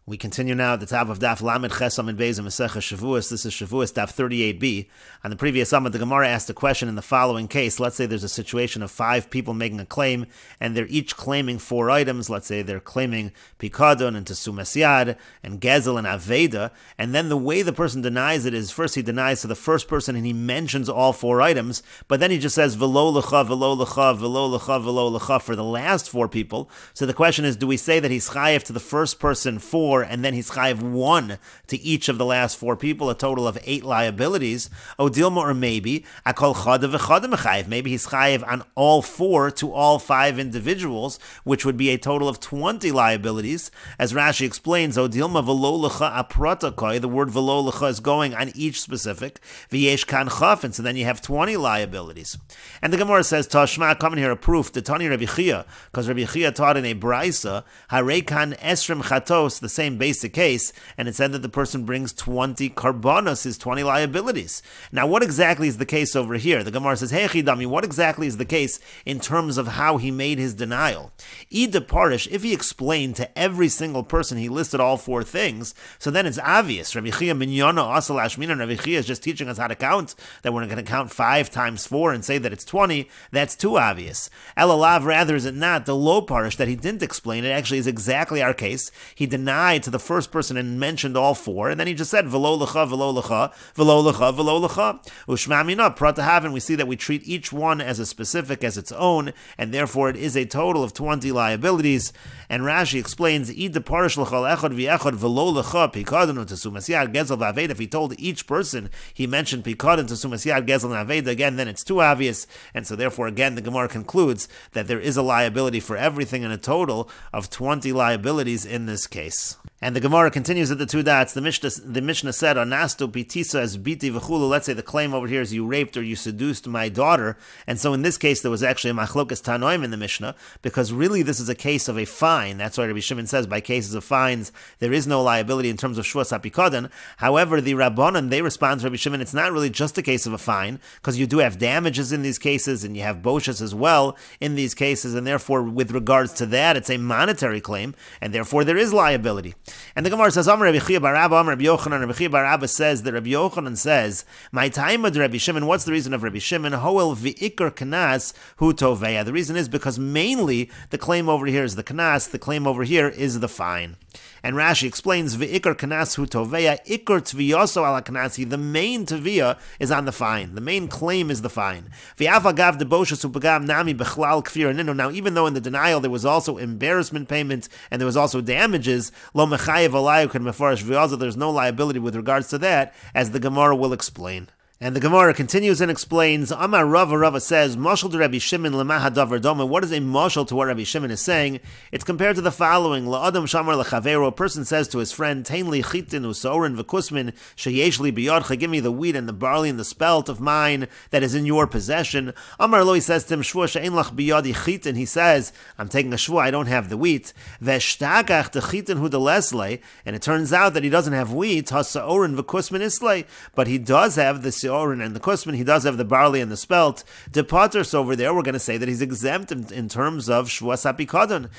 We continue now at the top of Daf Lamed Chesam and Beis Mesechet Shevuos. This is Shevuos Daf 38b. On the previous Amud, the Gemara asked a question in the following case. Let's say there's a situation of 5 people making a claim, and they're each claiming 4 items. Let's say they're claiming Pikadon and Tesumas Yad, and Gezel and Aveda. And then the way the person denies it is, first he denies to the first person, and he mentions all 4 items, but then he just says Velo Lecha, Velo Lecha, Velo Lecha, Velo Lecha for the last 4 people. So the question is, do we say that he's chayiv to the first person 4, and then he's chayiv 1 to each of the last 4 people, a total of 8 liabilities? O Dilma, or maybe Akol Chada v'Chada mechayiv. Maybe he's chayiv on all 4 to all 5 individuals, which would be a total of 20 liabilities. As Rashi explains, O Dilma v'lo lecha apratakoi. The word v'lo lecha is going on each specific. V'yesh kan chaf, and so then you have 20 liabilities. And the Gemara says, Tashma, come in here a proof. The Tani Rabbi Chia, because Rabbi Chia taught in a brisa, Harekan esrim chatos, the same basic case, and it said that the person brings 20 karbanos, is 20 liabilities. Now, what exactly is the case over here? The Gemara says, Hey Chidami, what exactly is the case in terms of how he made his denial? Ida Parish, if he explained to every single person, he listed all 4 things, so then it's obvious. Rabbi Chia minyana asal ashmina, Rabbi Chia is just teaching us how to count, that we're going to count 5 times 4 and say that it's 20. That's too obvious. Elalav, rather, is it not? The low parish that he didn't explain, it actually is exactly our case. He denied to the first person and mentioned all 4, and then he just said velo lecha, velo lecha, velo lecha, velo lecha. Ushmamina pratahav, and we see that we treat each one as a specific, as its own, and therefore it is a total of 20 liabilities. And Rashi explains, Id parish lechal echad v'echad velo lecha pikadon tesumas yad gezel v'aveda. If he told each person he mentioned pikadon tesumas yad gezel v'aveda, again, then it's too obvious, and so therefore again the Gemara concludes that there is a liability for everything in a total of 20 liabilities in this case. And the Gemara continues at the 2 dots. The Mishnah said, Anastu pitisa as biti v'chulu. Let's say the claim over here is you raped or you seduced my daughter. And so in this case, there was actually a machlokas tanoim in the Mishnah, because really this is a case of a fine. That's why Rabbi Shimon says by cases of fines, there is no liability in terms of Shevuos HaPikadon. However, the Rabbanan, they respond to Rabbi Shimon, it's not really just a case of a fine, because you do have damages in these cases, and you have boshas as well in these cases, and therefore with regards to that, it's a monetary claim, and therefore there is liability. And the Gemara says, Amar Rabbi Chia bar Abba, Amar Rabbi Yochanan. Rabbi Chia bar Abba says that Rabbi Yochanan says, my time of Rabbi Shimon, what's the reason of Rabbi Shimon? Hoel v'ikar kanas hu toveya. The reason is because mainly the claim over here is the kanas, the claim over here is the fine. And Rashi explains, v'ikar kanas hu toveya, ikar tviyoso ala kanasi. The main tviyah is on the fine. The main claim is the fine. V'afa gav deboshas upagam nami bechlal kfir aninu. Now, even though in the denial there was also embarrassment payment and there was also damages, lo mechayev alayu kan mefarish v'yaza, there's no liability with regards to that, as the Gemara will explain. And the Gemara continues and explains, Amar Rava says, Mashal to Rabbi Shimon lemaha davar doma. What is a mashal to what Rabbi Shimon is saying? It's compared to the following. La'adam shamar lechaveiro. A person says to his friend, Tain li chitin usorin v'kusmin sheyesh li biyadcha. Give me the wheat and the barley and the spelt of mine that is in your possession. Amar lo, he says to him, Shvuah she'ein lach biyadi chitin. He says, I'm taking a shvuah, I don't have the wheat. V'shtakach de chitin hu de lesle. And it turns out that he doesn't have wheat. Hasa'orin v'kusmin islay. But he does have the and the kusman, he does have the barley and the spelt. De paters over there, we're going to say that he's exempt in terms of Shevuos HaPikadon.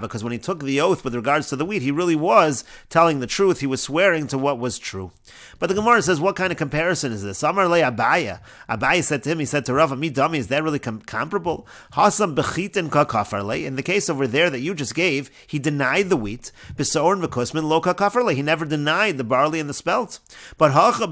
Because when he took the oath with regards to the wheat, he really was telling the truth. He was swearing to what was true. But the Gemara says, what kind of comparison is this? Amar le Abaya. Abaya said to him, he said to Rava, mi dami, is that really comparable? Hasam bechitin ka kafarle. In the case over there that you just gave, he denied the wheat. Besorin v'kusman lo ka kafarle. He never denied the barley and the spelt. But but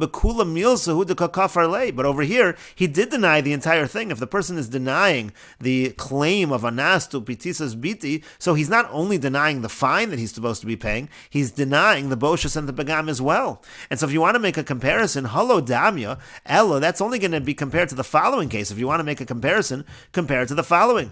over here, he did deny the entire thing. If the person is denying the claim of anastu pitisas biti, so he's not only denying the fine that he's supposed to be paying, he's denying the boshas and the begam as well. And so if you want to make a comparison, halo damya, elo, that's only going to be compared to the following case. If you want to make a comparison, compare it to the following.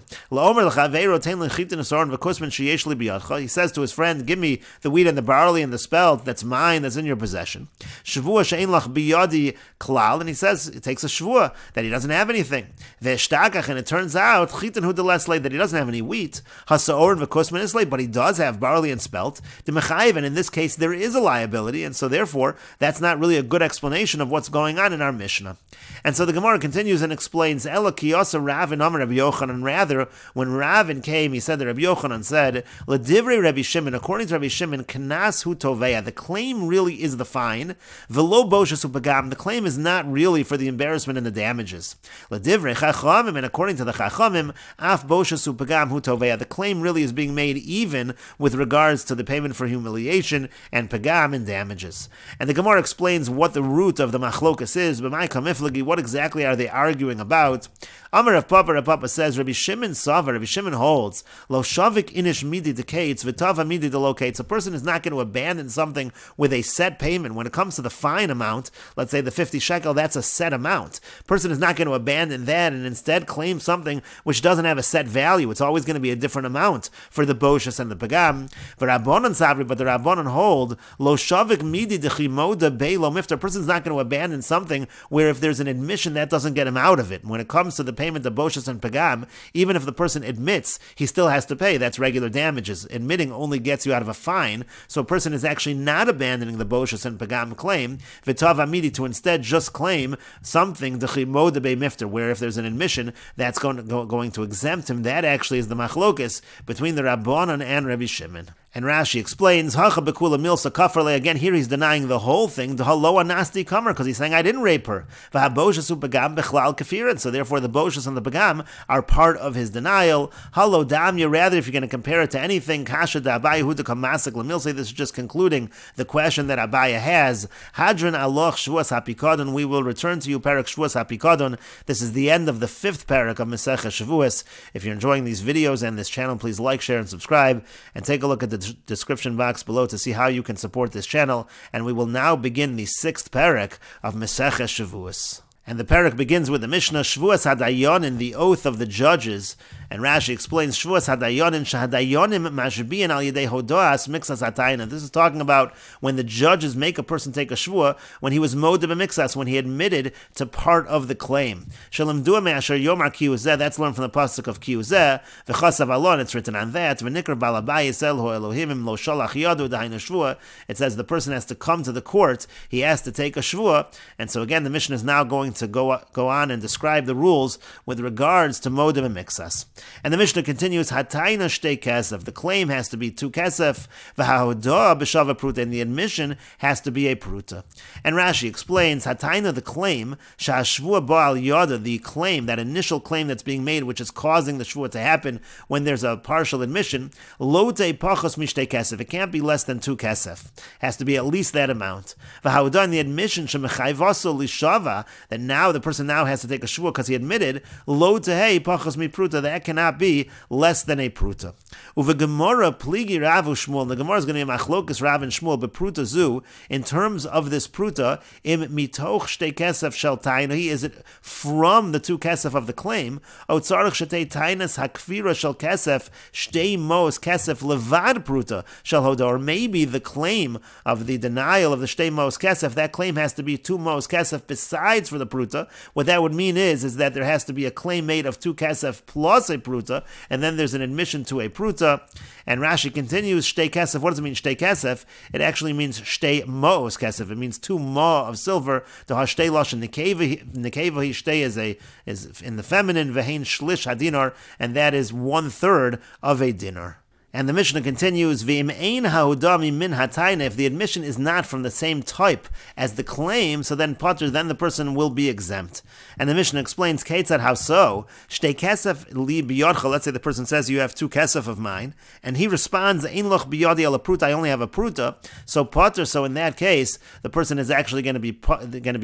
He says to his friend, give me the wheat and the barley and the spelt that's mine, that's in your possession. Shevuos she'ein lach biyadi klal, and he says, it takes a Shevuah that he doesn't have anything. Ve'eshtakach, and it turns out, chitin hu delesle, that he doesn't have any wheat. Hasa'or v'kosman isle, but he does have barley and spelt. D'mechayiv, and in this case, there is a liability, and so therefore, that's not really a good explanation of what's going on in our Mishnah. And so the Gemara continues and explains, Ela kiyasa Ravin Amar Rabbi Yochanan, rather, when Ravin came, he said that Rabbi Yochanan said, L'divrei Rabbi Shimon, according to Rabbi Shimon, Kanas hu toveya, the claim really is the fine, V'lo boshas upagam, the claim is not really for the embarrassment and the damages. L'divrei Chachamim, and according to the Chachamim, Af boshas upagam hu toveya, the claim really is being made even with regards to the payment for humiliation and pagam and damages. And the Gemara explains what the root of the machlokas is, but my kamiflagi, what exactly are they arguing about? Amar Rav Papa says, Rabbi Shimon Sava, Rabbi Shimon holds, Lo shavik inish midi dekates, v'tava midi delokates. A person is not going to abandon something with a set payment. When it comes to the fine amount, let's say the 50 shekel, that's a set amount. A person is not going to abandon that and instead claim something which doesn't have a set value. It's always going to be a different amount for the boshas and the pagam. But the Rabbanan hold, Lo shavik midi dechimoda beilo miftar. A person is not going to abandon something where if there's an admission, that doesn't get him out of it. When it comes to the payment of boshas and pagam, even if the person admits, he still has to pay. That's regular damages. Admitting only gets you out of a fine, so a person is actually not abandoning the boshas and pagam claim, v'tav amidi, to instead just claim something, d'chimoda be'mifter, where if there's an admission, that's going to exempt him. That actually is the machlokas between the Rabbanan and Rabbi Shimon. And Rashi explains, Hacha bekula milsa kafarle. Again, here he's denying the whole thing, the haloa nasti kamer, because he's saying, I didn't rape her. V'haboshasu pagam bechlal kafirin. So therefore, the boshas and the pagam are part of his denial. Halo damya. Rather, if you're going to compare it to anything, kasha da Abaye huda kamasik lemilse. This is just concluding the question that Abaye has. Hadran aloch Shevuos hapikadon. We will return to you parak Shevuos hapikadon. This is the end of the 5th parak of Mesechet Shevuos. If you're enjoying these videos and this channel, please like, share, and subscribe, and take a look at the description box below to see how you can support this channel. And we will now begin the 6th parak of Mesechet Shevuos. And the parak begins with the Mishnah, Shevuos hadayonin, the oath of the judges. And Rashi explains, Shevuos hadayonin, shahadayonim mashbiyan al yedei hodoas mixas hatayna. This is talking about when the judges make a person take a shvuah, when he was modeh b'mixas, when he admitted to part of the claim. Shalom dua me'asher yomar kiyuzeh, that's learned from the pasuk of kiyuzeh, v'chasav alon, it's written on that, v'nikr balabayis el ho Elohimim lo shalach yadu dahin shvuah. It says the person has to come to the court, he has to take a shvuah. And so again, the Mishnah is now going to go on and describe the rules with regards to modeh b'mixas. And the Mishnah continues, Hatayna shtei kesef, the claim has to be 2 kesef, v'hahodah b'shava pruta, and the admission has to be a pruta. And Rashi explains, Hatayna, the claim, sha'ashvua ba'al yada, the claim, that initial claim that's being made, which is causing the shvua to happen when there's a partial admission, lote pachos mishtei kesef, it can't be less than 2 kesef, has to be at least that amount. V'hahodah, and the admission, shemechayvaso lishava, that now the person now has to take a shvua because he admitted, lo tehei pachos mi pruta, that cannot be less than a pruta. Uve Gemara pligi Rav Shmuel. The Gemara is going to be machlokas Rav and Shmuel, but pruta zu, in terms of this pruta, im mitoch shtei kesef shel taina, is it from the 2 kesef of the claim? O tzarich shetei tainas hakfira shel kesef shtei mos kesef levad pruta shel hoda, or maybe the claim of the denial of the shtei mos kesef, that claim has to be 2 mos kesef besides for the pruta. What that would mean is that there has to be a claim made of 2 kesef plus a pruta, and then there's an admission to a pruta. And Rashi continues, shtei kesef. What does it mean, shtei kesef? It actually means shtei mo'os kesef. It means 2 mo of silver. The hashtei lashon nekeva shtei is in the feminine, vehein shlish hadinar, and that is 1/3 of a dinar. And the Mishnah continues, V'im ein ha'udami min hatayna, if the admission is not from the same type as the claim, so then potter, then the person will be exempt. And the Mishnah explains, Keitzad, how so? Shtei kesef li biyodcha, let's say the person says, you have 2 kesef of mine, and he responds, Ein loch biyodi ala pruta, I only have a pruta, so potter, so in that case, the person is actually going to be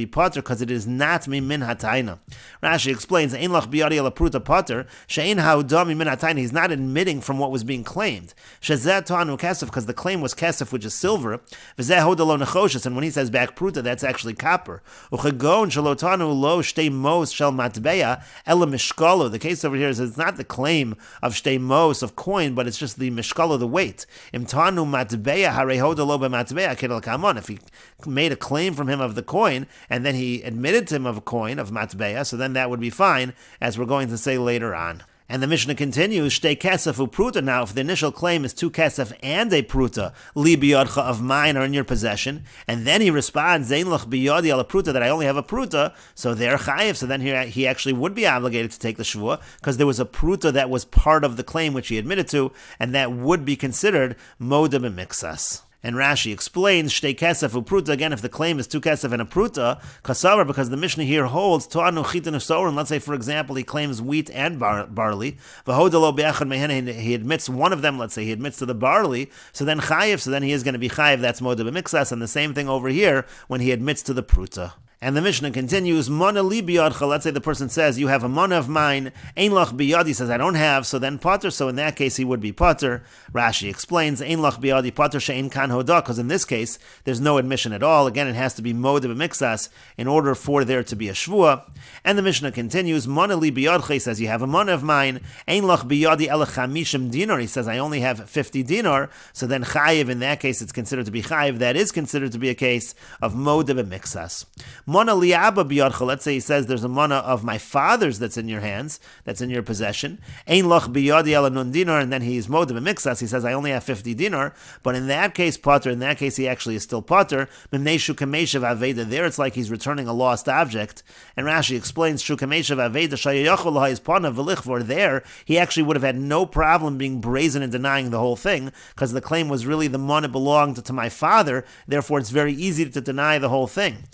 potter, because it is not min hatayna. Rashi explains, Ein loch biyodi ala pruta potter, she'ein ha'udami min hatayna, he's not admitting from what was being claimed. claimed. Shezeh Tanu Kesef, because the claim was Kesef, which is silver. V'zeh Hodalo Nechoshes, and when he says back Pruta, that's actually copper. Uchegon Shalotanu Lo Shtei Mos Shel Matbeya Ela Mishkalo. The case over here is it's not the claim of Shtei Mos of coin, but it's just the Mishkalo, the weight. Imtanu Matbeya Hare Hodalo B'Matbeya Kedel Kamon. If he made a claim from him of the coin, and then he admitted to him of a coin of Matbeya, so then that would be fine, as we're going to say later on. And the Mishnah continues, Shtei kesef upruta. Now, if the initial claim is 2 kesef and a pruta, li biyodcha, of mine are in your possession, and then he responds, Zein lach biyodi ala pruta, that I only have a pruta, so they're chayiv. So then he actually would be obligated to take the Shavuot, because there was a pruta that was part of the claim which he admitted to, and that would be considered moda b'mixas. And Rashi explains, Shtei kesef upruta, again, if the claim is 2 kesef and a pruta, kasavar, because the Mishnah here holds, to'anu chitin usorin, let's say, for example, he claims wheat and barley, v'hodalo be'echad mehena, he admits one of them, let's say, he admits to the barley, so then chayiv, so then he is going to be chayiv, that's moda b'mixas, and the same thing over here, when he admits to the pruta. And the Mishnah continues, Mana li biyadcha, let's say the person says, you have a mana of mine, ein lach biyadi, he says, I don't have, so then potter, so in that case he would be potter. Rashi explains, ein lach biyadi potter she'ein kan hoda, because in this case, there's no admission at all. Again, it has to be moda b'mixas in order for there to be a shvuah. And the Mishnah continues, Mana li biyadcha, he says, you have a mana of mine, ein lach biyadi ela chamishim dinar, he says, I only have 50 dinar, so then chayiv, in that case, it's considered to be chayiv, that is considered to be a case of moda b'mixas. Mana li'aba biyadcha, let's say he says there's a mana of my father's that's in your hands, that's in your possession. Ein lach biyadi ala nun dinar, and then he's moda b'mixas, he says I only have 50 dinar, but in that case potter, in that case he actually is still potter. Mimnei shukameshav aveda, there it's like he's returning a lost object. And Rashi explains shukameshav aveda shayayachol ha'is pana v'lichvor, there he actually would have had no problem being brazen and denying the whole thing, because the claim was really the mana belonged to my father, therefore it's very easy to deny the whole thing.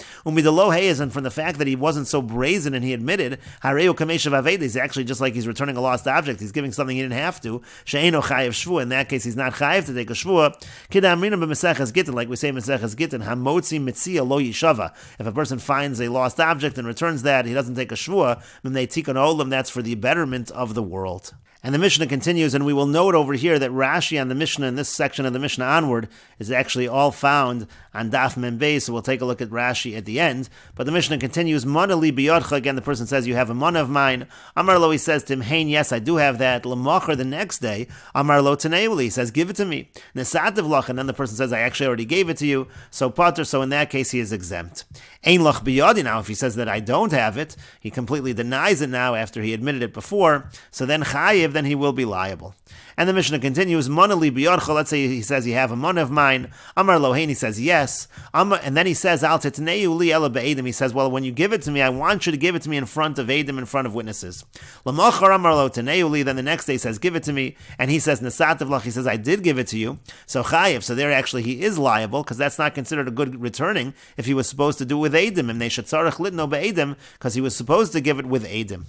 And from the fact that he wasn't so brazen and he admitted, Hareu Kameshav Aveda, he's actually just like he's returning a lost object, he's giving something he didn't have to. She'eno Chayev Shvuah, in that case he's not Chayev to take a Shvuah. Kidamrina b'Meseches Gittin, like we say Meseches Gittin, Hamotzi Mitzia Lo Yishava. If a person finds a lost object and returns that, he doesn't take a Shvuah, Mimnei Tikun Olam, that's for the betterment of the world. And the Mishnah continues, and we will note over here that Rashi on the Mishnah, in this section of the Mishnah onward, is actually all found on Daf Membei, so we'll take a look at Rashi at the end. But the Mishnah continues, Mana li biyodcha, again the person says, you have a mana of mine. Amar lo, he says to him, Hein, yes, I do have that. L'machar, the next day, Amar lo teneuli, he says, give it to me. Nesativ lach, and then the person says, I actually already gave it to you. So potter, so in that case he is exempt. Ein lach biyadi, now if he says that I don't have it, he completely denies it now after he admitted it before, so then chayiv, then he will be liable. And the Mishnah continues, Mana li biyadcha, let's say he says, you have a mana of mine. Amar lohein, he says, yes. And then he says, Al tetneu li ela be'edim, he says, well, when you give it to me, I want you to give it to me in front of edim, in front of witnesses. L'machar amar lo teneu li, then the next day he says, give it to me, and he says, nesativ lach, he says, I did give it to you. So chayiv, so there actually he is liable, because that's not considered a good returning if he was supposed to do it with edim, and they should tzarech litno be'edim, because he was supposed to give it with edim.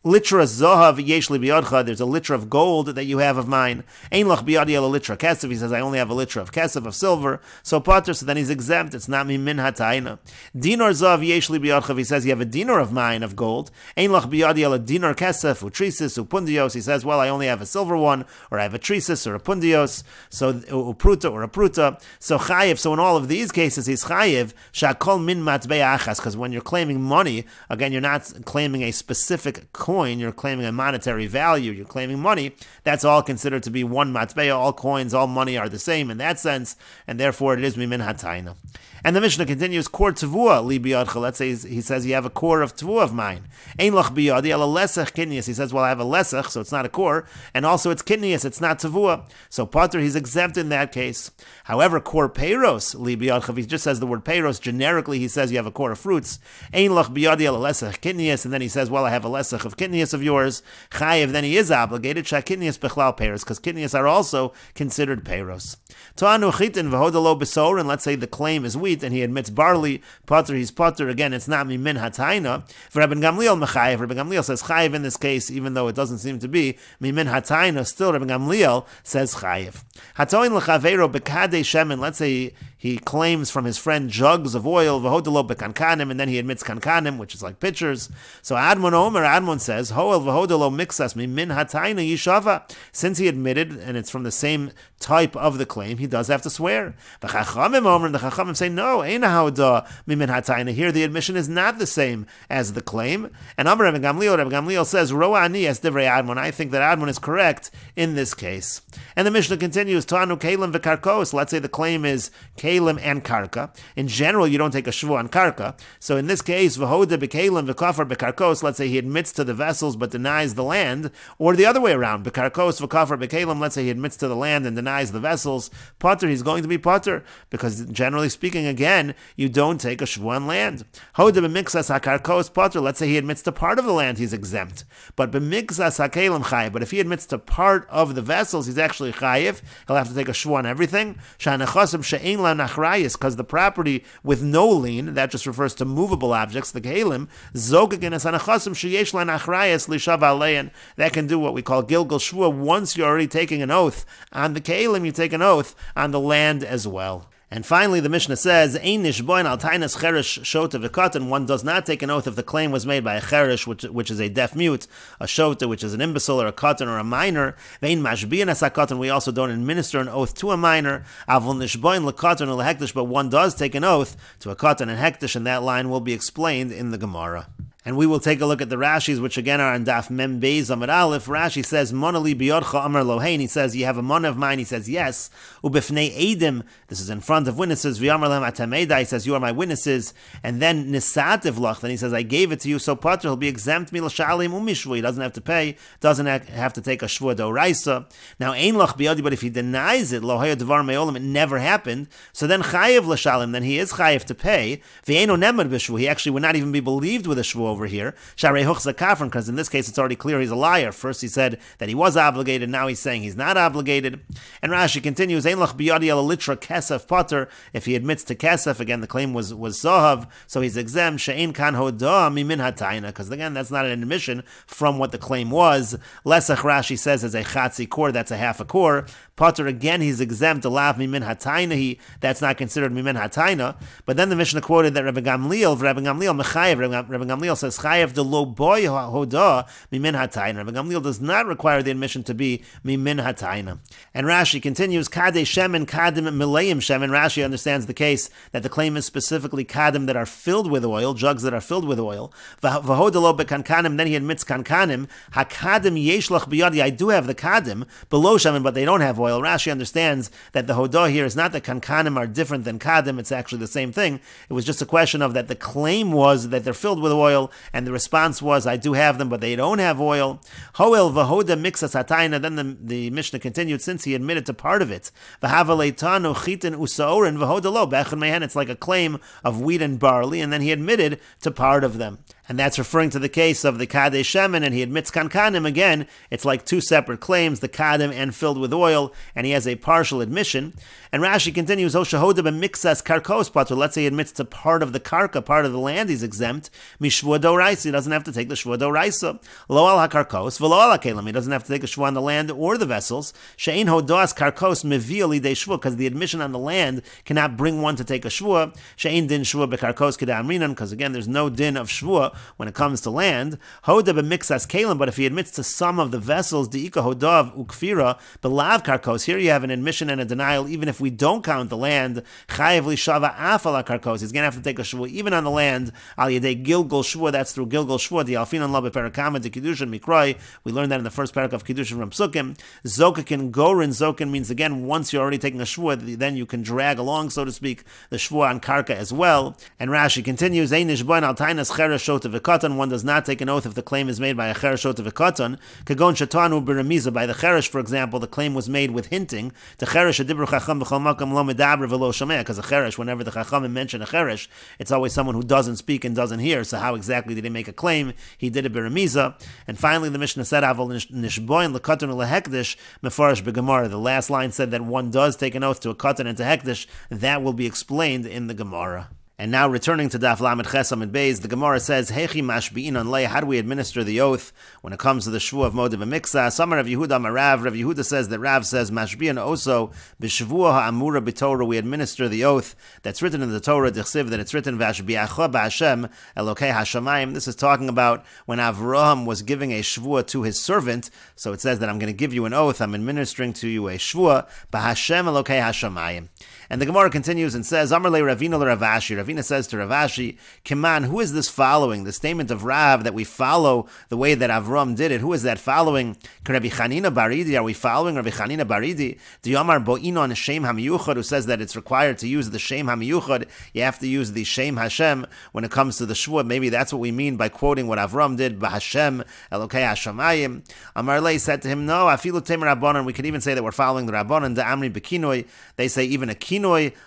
Litra zohav yesh li biyadcha, there's a litra of gold that you have of mine. Ein lach biyadi el litra kesef, he says, I only have a litra of kesef, of silver. So potter, so then he's exempt, it's not min hatayna. Dinar zohav yesh li biyadcha, he says, you have a dinar of mine of gold. Ein lach biyadi el dinar kesef, utrisis, upundios, he says, well, I only have a silver one, or I have a trisis, or a pundios, so upruta, or a pruta. So chayiv, so in all of these cases, he's chayiv, shakol min matbei achas, because when you're claiming money, again, you're not claiming a specific coin, you're claiming a monetary value, you're claiming money, that's all considered to be one matbeya. All coins, all money are the same in that sense, and therefore it is mimin hatayna. And the Mishnah continues, kor tevua li biyadcha, let's say he says, you have a core of tevua of mine. Ein lach biyadi ala lesech kidneys, he says, well, I have a lesech, so it's not a core, and also it's kidneys, it's not tevua. So potter, he's exempt in that case. However, kor peiros li biyadcha, he just says the word peiros, generically he says you have a core of fruits. Ein lach biyadi ala lesech kidneys, and then he says, well, I have a lesech of kidneys of yours. Chayiv, then he is obligated, shak kidneys bechlal peiros, because kidneys are also considered peiros. To'anu chitin v'hodalo besor, and let's say the claim is wheat, and he admits barley, potter, he's potter, again, it's not mimin hatayna. For Rabbi Gamliel mechayiv, Rabbi Gamliel says chayiv in this case, even though it doesn't seem to be mimin hatayna, still Rabbi Gamliel says chayiv. Hatoin l'chaveiro bekadei shemen, let's say he claims from his friend jugs of oil, v'hodelo bekankanim, and then he admits kankanim, which is like pitchers. So Admon says, Hoel v'hodelo mixas min hatayna yishava. Since he admitted, and it's from the same type of the claim, he does have to swear. The Chachamim say, no, ein ha'odah min hatayna. Here the admission is not the same as the claim. And Amar Rabbi Gamliel says, Roa ani es divrei Admon. I think that Admon is correct in this case. And the Mishnah continues, Ta'anu kelim v'karkos. Let's say the claim is kelim and karka. In general, you don't take a shvuah on karka. So in this case, v'hoda b'kelim v'kafar b'karkos. Let's say he admits to the vessels but denies the land, or the other way around, b'karkos v'kafar b'kelim. Let's say he admits to the land and denies the vessels. Potter, he's going to be potter, because generally speaking, again, you don't take a shvuah on land. Hoda b'mixas hakarkos potter. Let's say he admits to part of the land, he's exempt. But b'mixas hakelim chayiv. But if he admits to part of the vessels, he's actually chayiv. He'll have to take a shvuah on everything. Sha'nechasim she'ein la nachrayis, because the property with no lien, that just refers to movable objects, the kelim, zokakin es hanechasim she'yesh la nachrayis lishav alein. That can do what we call gilgal shvuah. Once you're already taking an oath on the kelim, you take an oath on the land as well. And finally, the Mishnah says, Ein nishboin al tainas cheresh shota v'katan. One does not take an oath if the claim was made by a cheresh, which is a deaf mute, a shota, which is an imbecile, or a katan, or a minor. Vein mashbiyan as hakatan. We also don't administer an oath to a minor. Avol nishboin lekatan or lehektish. But one does take an oath to a katan and hektish, and that line will be explained in the Gemara. And we will take a look at the Rashis, which again are on Daf Mem Beis Amud Aleph. Rashi says, Monali biyodcha amar lohein. He says, you have a mon of mine. He says, yes. Ubifnei edim. This is in front of witnesses. V'yamar lehem atameda. He says, you are my witnesses. And then nisativ lach. Then he says, I gave it to you. So Potter, he'll be exempt milashalim umishvu. He doesn't have to pay. Doesn't have to take a shvuah doraisa. Now ein lach biyodi. But if he denies it, lohaya devar me'olam, it never happened. So then chayiv lashalim. Then he is chayiv to pay. V'eino nemad b'shvu. He actually would not even be believed with a shvuah over here, because in this case it's already clear he's a liar. First he said that he was obligated, now he's saying he's not obligated. And Rashi continues, Ein lach biyadi ala litra kesef potter. If he admits to kesef, again the claim was zohav, so he's exempt. She'ein kan hodah mimin hatayna, because again that's not an admission from what the claim was. Lesach Rashi says is a chatzi kor, that's a half a kor. Potter, again he's exempt. Alav mimin hatayna, that's not considered mimin hatayna. But then the Mishnah quoted that Rabbi Gamliel mechayev. Rabbi Gamliel says chayev de lo boy hodah mimin hatayna. Rabbi Gamliel does not require the admission to be mimin hatayna. And Rashi continues, kadei shemen kadim mileim shemen. Rashi understands the case that the claim is specifically kadim that are filled with oil, jugs that are filled with oil. V'hodah lo bekankanim. Then he admits kankanim. Hakadim yeshlach biyadi. I do have the kadim below shemen, but they don't have oil. Rashi understands that the hodah here is not that kankanim are different than kadim. It's actually the same thing. It was just a question of that the claim was that they're filled with oil, and the response was, I do have them, but they don't have oil. Hoel v'hoda mixas hatayna. Then the Mishnah continued, since he admitted to part of it, v'havaleitanu chitin usaorin v'hoda lo bechon mehen. It's like a claim of wheat and barley, and then he admitted to part of them. And that's referring to the case of the kadei shemen, and he admits kankanim. Again, it's like two separate claims, the kadim and filled with oil, and he has a partial admission. And Rashi continues, O shahoda b'mixas karkos patur. Let's say he admits to part of the karka, part of the land, he's exempt. Mishvua doraisa, he doesn't have to take the shvua doraisa. Lo al hakarkos, v'lo al hakelim, he doesn't have to take a shvua on the land or the vessels. She'ein hodas karkos mevi lidei shvua, because the admission on the land cannot bring one to take a shvua. She'ein din shvua bekarkos kedei amrinan, because again, there's no din of shvua when it comes to land. Hoda b'mixas kelim, but if he admits to some of the vessels, di'ika hodav ukfira, belav karkos, here you have an admission and a denial, even if we don't count the land. Chayev lishava afala karkos, he's going to have to take a shvua even on the land. Al yedei gilgal shvua, that's through gilgal shvua. The alfinan la beperakama de kiddushin mikroi, we learned that in the first parak of kiddushin from Psukim. Zokakin gorin, zokin means again, once you're already taking a shvua, then you can drag along, so to speak, the shvua on karka as well. And Rashi continues, ein nishboin al tainas cheresh shota v'katan. One does not take an oath if the claim is made by a cheresh shota v'katan. Kagon shatanu b'remiza, by the cheresh, for example, the claim was made with hinting. The cheresh adibru chacham b'chol makam lo medaber v'lo shomeh, because a cheresh, whenever the chachamim mention a cheresh, it's always someone who doesn't speak and doesn't hear. So how exactly did he make a claim? He did it b'remiza. And finally, the Mishnah said, avol nishboin lekatan lehekdish mefarish b'gemara. The last line said that one does take an oath to a katan and to hekdish. That will be explained in the Gemara. And now returning to Daf Lamed Chesam and Beis, the Gemara says, Hechi mashbi'in on lei, how do we administer the oath when it comes to the Shevuot of Moed v'Miksa? Samar Rav Yehuda Marav, Rav Yehuda says that Rav says, mashbi'in also, b'Shevuot ha'amura b'Torah, we administer the oath that's written in the Torah, d'chsiv, that it's written, v'ashbi'acha b'Hashem, Elokei Hashamayim. This is talking about when Avraham was giving a Shevuot to his servant, so it says that I'm going to give you an oath, I'm administering to you a Shevuot, b'Hashem Elokei Hashamayim. And the Gemara continues and says, Amar le Ravina le Ravashi. Ravina says to Ravashi, Kiman, who is this following? The statement of Rav that we follow the way that Avram did it. Who is that following? Rabbi Chanina Baridi. Are we following Rabbi Chanina Baridi? The Yomar Bo'inon Shem HaMiyuchad, who says that it's required to use the Shem HaMiyuchad. You have to use the Shem Hashem when it comes to the Shevuot. Maybe that's what we mean by quoting what Avram did. B'Hashem Elokei Hashamayim. Amar le said to him, no, Afilu Temer Rabbanon. We could even say that we're following the Rabbanon. The Amri Bekinoi. They say even a kinoi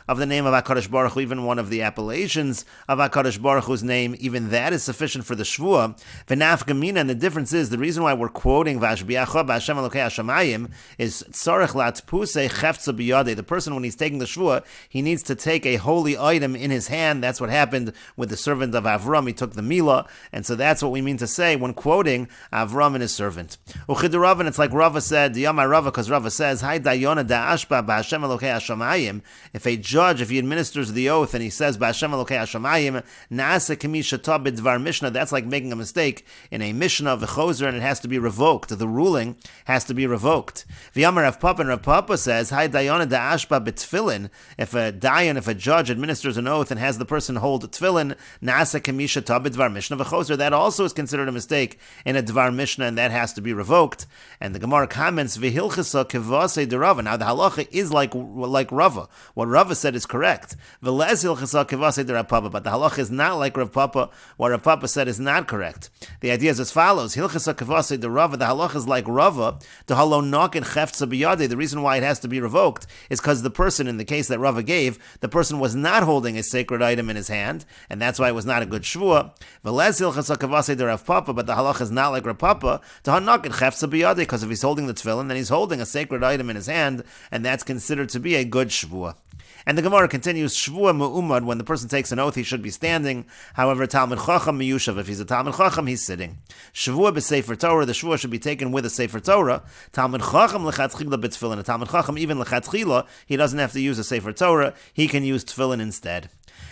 of the name of HaKadosh Baruch Hu, even one of the appellations of HaKadosh Baruch Hu's name, even that is sufficient for the Shevuah. V'naf Gamina, and the difference is, the reason why we're quoting Vashbiacha b'Hashem Elokei Hashamayim is Tzarech Latpusei Cheftza B'Yadei. The person, when he's taking the Shevuah, he needs to take a holy item in his hand. That's what happened with the servant of Avram. He took the Milah, and so that's what we mean to say when quoting Avram and his servant. Uchidurav, and it's like Rava said, Diyamar Rava, because Rava says, Hai Dayona Da'ashba b'Hashem Elokei Hashamayim. If a judge, if he administers the oath and he says, B'Hashem Elokei Hashamayim, Na'aseh K'mi Shatah B'Dvar Mishnah, that's like making a mistake in a Mishnah of a Choser, and it has to be revoked. The ruling has to be revoked. V'yamar Rav Papa, and Rav Papa says, Hai Dayona Da'ashba B'Tfilin, if a Dayan, if a judge administers an oath and has the person hold Tfilin, Na'aseh K'mi Shatah B'Dvar Mishnah of a Choser, that also is considered a mistake in a Dvar Mishnah, and that has to be revoked. And the Gemara comments, V'hilchasa Kivasei de Rava. Now the halacha is like Rava. What Rava said is correct. But the halacha is not like Rav Papa. What Rav Papa said is not correct. The idea is as follows. Hilchasa kavase de Rava. The halacha is like Rava. The halonok and cheftza biyade. The reason why it has to be revoked is because the person, in the case that Rava gave, the person was not holding a sacred item in his hand, and that's why it was not a good shvuah. Veles hilchasa kavase de Rav Papa. But the halacha is not like Rav Papa. The halonok and cheftza biyade. Because if he's holding the tefillin, then he's holding a sacred item in his hand, and that's considered to be a good shvuah. And the Gemara continues, Shvuah mu'umad, when the person takes an oath, he should be standing. However, Talmud Chacham miyushav, if he's a Talmud Chacham, he's sitting. Shvuah b'Sefer Torah, the Shvuah should be taken with a Sefer Torah. Talmud Chacham lechatchila b'tfilin, a Talmud Chacham, even lechatchila, he doesn't have to use a Sefer Torah, he can use tefillin instead.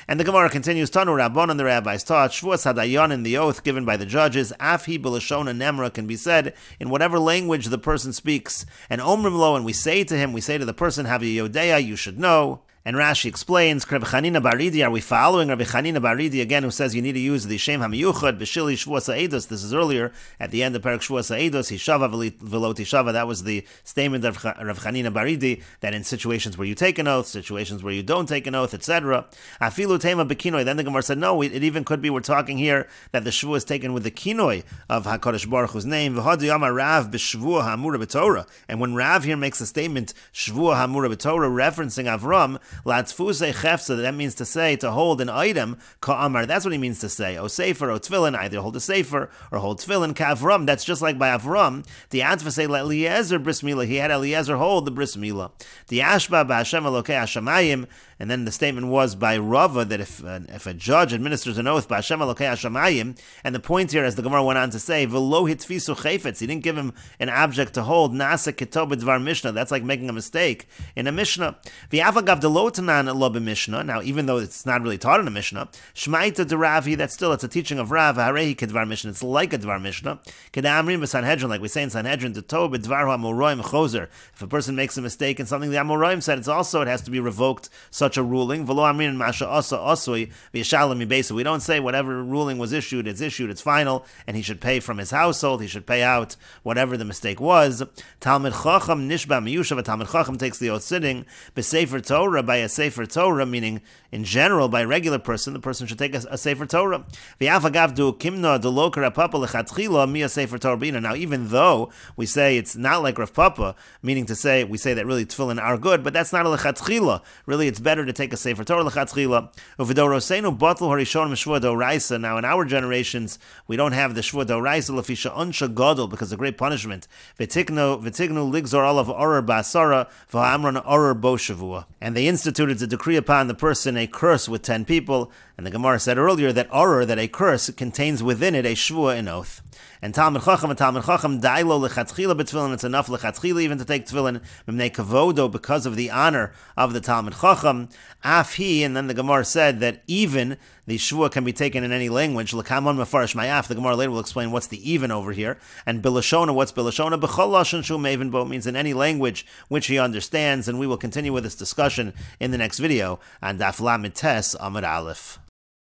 And the Gemara continues, Tanu Rabban, and the rabbis taught, Shavuos Hadayan, in the oath given by the judges, Afhi B'Lashon Nemra, can be said in whatever language the person speaks. And Omrim Lo, and we say to him, we say to the person, Havi Yodeya, you should know. And Rashi explains, Rabbi Chanina Baridi, are we following Rabbi Chanina Baridi again, who says you need to use the Shem HaMiyuchad, B'Shili Shavuos HaEdos. This is earlier, at the end of Perek Shavuos HaEdos, Hishava V'lo Tishava. That was the statement of Rabbi Chanina Baridi, that in situations where you take an oath, situations where you don't take an oath, etc. Afilu Tema B'Kinoi. Then the Gemara said, no, it even could be, we're talking here, that the Shavuot is taken with the Kinoi of HaKadosh Baruch Hu's name. V'hadu Yama Rav B'Shavuot HaMura B'Torah. And when Rav here makes a statement, Shavuot HaMura B'Torah, referencing Avram, Latfuse chefsa, that means to say, to hold an item, ka'amar, that's what he means to say. O sefer, o tefillin, either hold a sefer, or hold tefillin, ka'avram, that's just like by Avram. The atfase Eliezer bris milah, he had Eliezer hold the bris milah. The ashba b'Hashem Elokei Hashamayim, and then the statement was by Rava that if a judge administers an oath by Hashem Elokei Hashamayim, and the point here, as the Gemara went on to say, v'lo hitfisu chayfetz, he didn't give him an object to hold, nasa ketov b'dvar mishnah, that's like making a mistake in a mishnah. V'avagav delotanan lo b'mishnah, now even though it's not really taught in a mishnah, shmaita de Ravi, that's still, it's a teaching of Rav, harehi kedvar mishnah, it's like a dvar mishnah, kedamrim b'Sanhedrin, like we say in Sanhedrin, to tov b'dvar ha'amoraim choser, if a person makes a mistake in something the Amoraim said, it has to be revoked, such a ruling. We don't say whatever ruling was issued, it's final, and he should pay from his household, he should pay out whatever the mistake was. Talmud Chacham nishba miyushav, a Talmud Chacham takes the oath sitting, b'Sefer Torah, by a Sefer Torah, meaning in general, by a regular person, the person should take a Sefer Torah. Now, even though we say it's not like Rav Papa, meaning to say, we say that really tefillin are good, but that's not a lechatchila. Really, it's better better to take a Sefer Torah l'chatzchila. Uvidorosenu batul harishon mishvua doraisa. Now, in our generations, we don't have the shvua doraisa lefisha unsha gadol because of great punishment. V'tiknu ligzor olav orer ba'asara v'hamron orer bo shavua. And they instituted to decree upon the person a curse with 10 people. And the Gemara said earlier that orer, that a curse, contains within it a shvua, an oath. And Talmud Chacham dailo lechatchila b'tefillin. It's enough lechatchila even to take tefillin b'mnei kavodo because of the honor of the Talmud Chacham. Af he, and then the Gemara said that even the shvua can be taken in any language. L'kamon mefarish ma'af. The Gemara later will explain what's the even over here. And bilashona, what's bilashona? B'chol lashon shu meven bo means in any language which he understands. And we will continue with this discussion in the next video on Daf Lamed Tes Amud Aleph.